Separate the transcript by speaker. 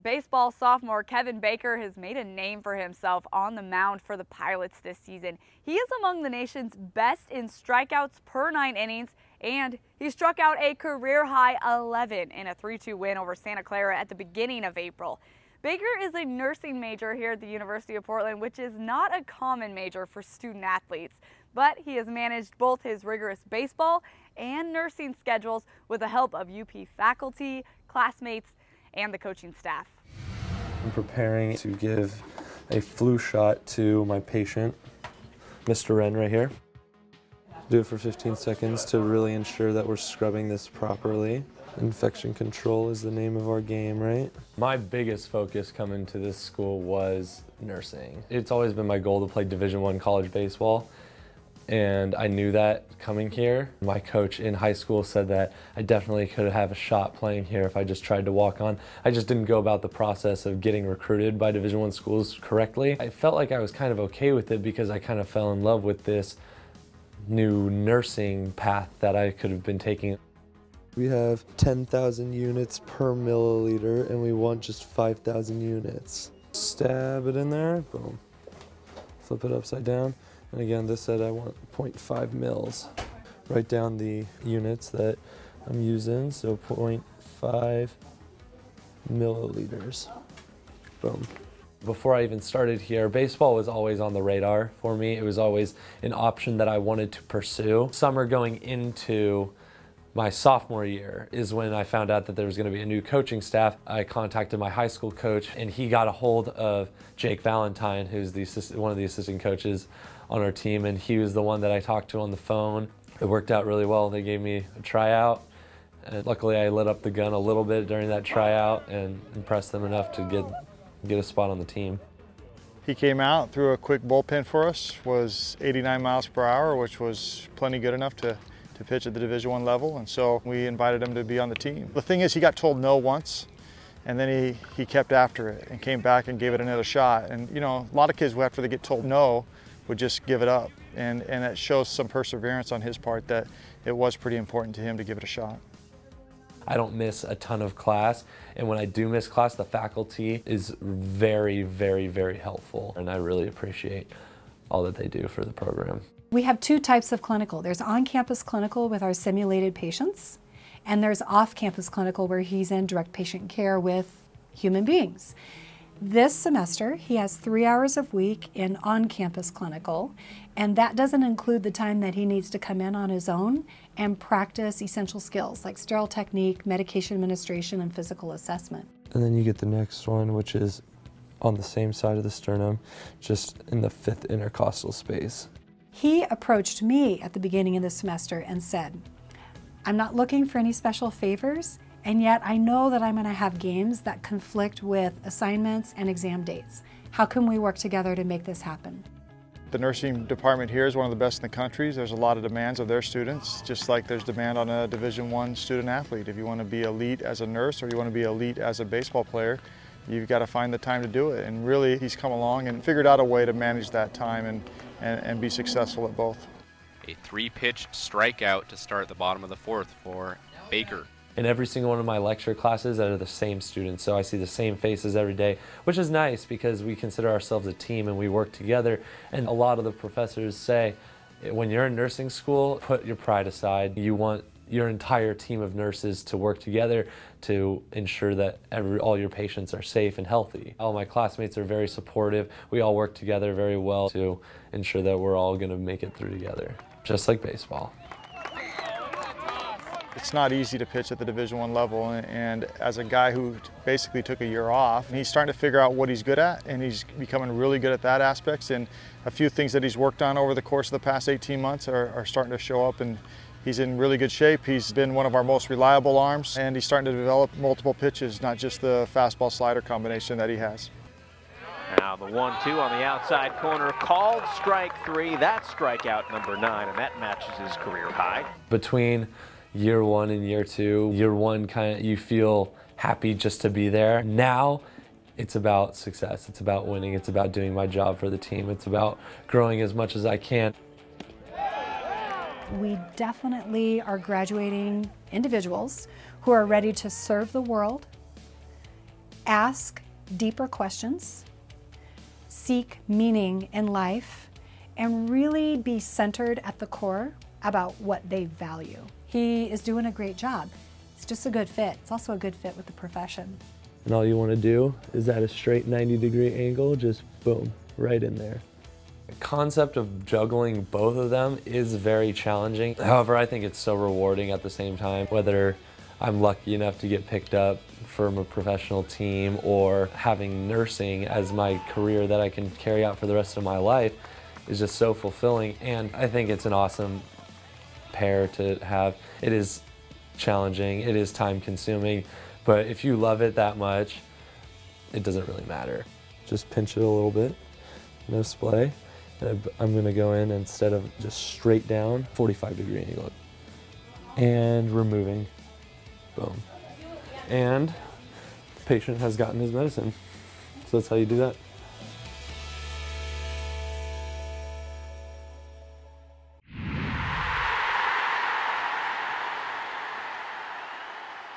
Speaker 1: Baseball sophomore Kevin Baker has made a name for himself on the mound for the Pilots this season. He is among the nation's best in strikeouts per 9 innings, and he struck out a career-high 11 in a 3-2 win over Santa Clara at the beginning of April. Baker is a nursing major here at the University of Portland, which is not a common major for student athletes. But he has managed both his rigorous baseball and nursing schedules with the help of UP faculty, classmates, and the coaching staff.
Speaker 2: I'm preparing to give a flu shot to my patient, Mr. Wren right here. Do it for 15 seconds to really ensure that we're scrubbing this properly. Infection control is the name of our game, right? My biggest focus coming to this school was nursing. It's always been my goal to play Division I college baseball. And I knew that coming here. My coach in high school said that I definitely could have a shot playing here if I just tried to walk on. I just didn't go about the process of getting recruited by Division I schools correctly. I felt like I was kind of okay with it because I kind of fell in love with this new nursing path that I could have been taking. We have 10,000 units per milliliter and we want just 5,000 units. Stab it in there, boom. Flip it upside down. And again, this said I want 0.5 mils. Write down the units that I'm using, so 0.5 milliliters. Boom. Before I even started here, baseball was always on the radar for me. It was always an option that I wanted to pursue. Summer going into my sophomore year is when I found out that there was going to be a new coaching staff. I contacted my high school coach and he got a hold of Jake Valentine, who's one of the assistant coaches on our team, and he was the one that I talked to on the phone. It worked out really well. They gave me a tryout, and luckily I lit up the gun a little bit during that tryout and impressed them enough to get a spot on the team.
Speaker 3: He came out, threw a quick bullpen for us, was 89 miles per hour, which was plenty good enough to pitch at the Division I level, and so we invited him to be on the team. The thing is, he got told no once, and then he kept after it and came back and gave it another shot. And you know, a lot of kids, after they get told no, would just give it up. And it shows some perseverance on his part that it was pretty important to him to give it a shot.
Speaker 2: I don't miss a ton of class, and when I do miss class, the faculty is very, very, very helpful, and I really appreciate all that they do for the program.
Speaker 4: We have two types of clinical. There's on-campus clinical with our simulated patients, and there's off-campus clinical where he's in direct patient care with human beings. This semester, he has 3 hours a week in on-campus clinical, and that doesn't include the time that he needs to come in on his own and practice essential skills like sterile technique, medication administration, and physical assessment.
Speaker 2: And then you get the next one, which is on the same side of the sternum, just in the 5th intercostal space.
Speaker 4: He approached me at the beginning of the semester and said, I'm not looking for any special favors, and yet I know that I'm going to have games that conflict with assignments and exam dates. How can we work together to make this happen?
Speaker 3: The nursing department here is one of the best in the country. There's a lot of demands of their students, just like there's demand on a Division I student athlete. If you want to be elite as a nurse or you want to be elite as a baseball player, you've got to find the time to do it. And really, he's come along and figured out a way to manage that time and be successful at both.
Speaker 5: A 3-pitch strikeout to start the bottom of the 4th for Baker.
Speaker 2: In every single one of my lecture classes that are the same students, so I see the same faces every day, which is nice because we consider ourselves a team and we work together. And a lot of the professors say, when you're in nursing school, put your pride aside. You want your entire team of nurses to work together to ensure that all your patients are safe and healthy. All my classmates are very supportive. We all work together very well to ensure that we're all going to make it through together, just like baseball.
Speaker 3: It's not easy to pitch at the Division I level, and as a guy who basically took a year off, he's starting to figure out what he's good at, and he's becoming really good at that aspects, and a few things that he's worked on over the course of the past 18 months are starting to show up, and he's in really good shape. He's been one of our most reliable arms, and he's starting to develop multiple pitches, not just the fastball slider combination that he has.
Speaker 6: Now the 1-2 on the outside corner, called strike 3. That's strikeout number 9, and that matches his career high.
Speaker 2: Between year 1 and year 2, year 1 you feel happy just to be there. Now it's about success, it's about winning, it's about doing my job for the team, it's about growing as much as I can.
Speaker 4: We definitely are graduating individuals who are ready to serve the world ask deeper questions, seek meaning in life, and really be centered at the core about what they value. He is doing a great job. It's just a good fit. It's also a good fit with the profession.
Speaker 2: And all you want to do is at a straight 90-degree angle, just boom, right in there. The concept of juggling both of them is very challenging. However, I think it's so rewarding at the same time, whether I'm lucky enough to get picked up from a professional team or having nursing as my career that I can carry out for the rest of my life is just so fulfilling. And I think it's an awesome pair to have. It is challenging, it is time consuming, but if you love it that much, it doesn't really matter. Just pinch it a little bit, no splay. I'm gonna go in instead of just straight down, 45-degree angle. And removing, boom. And the patient has gotten his medicine. So that's how you do that.